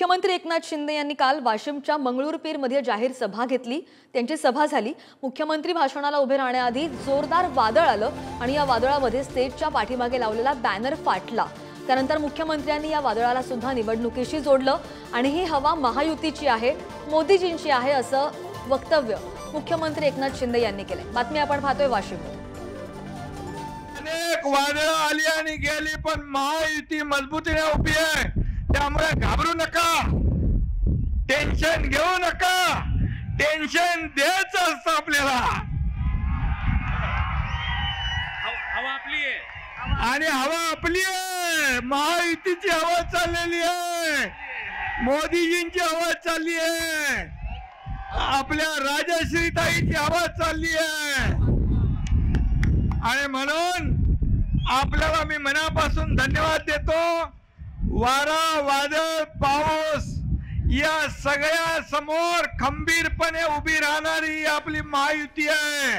मुख्यमंत्री एकनाथ शिंदे यांनी काल वाशिमच्या मंगळूरपीरमध्ये जाहीर सभा घेतली। त्यांची सभा झाली। मुख्यमंत्री भाषणाला उभे राहण्याआधी जोरदार वादळ आलं आणि या वादळामध्ये स्टेजच्या पाठीमागे लावलेला बॅनर फाटला। त्यानंतर मुख्यमंत्र्यांनी या वादळाला सुद्धा निवडणुकीशी जोडलं आणि ही हवा महायुतीची आहे, मोदीजींची आहे असं वक्तव्य मुख्यमंत्री एकनाथ शिंदे यांनी केले। बातमी आपण पाहतोय वाशिममध्ये। अनेक वादळं आली आणि गेली पण महायुती मजबूतीने उभी आहे। त्यामुळे घाबरू नका, टेन्शन घेऊ नका, टेन्शन द्यायचं असतं आपल्याला। हवा आपली आहे आणि हवा आपली आहे, महायुतीची हवा चाललेली आहे, मोदीजींची हवा चालली आहे, आपल्या राजश्रीताईची हवा चालली आहे। आणि म्हणून आपल्याला मी मनापासून धन्यवाद देतो। वारा, वादळ, पाऊस या सगळ्या समोर खंबीरपणे उभी राहणारी आपली महायुती आहे।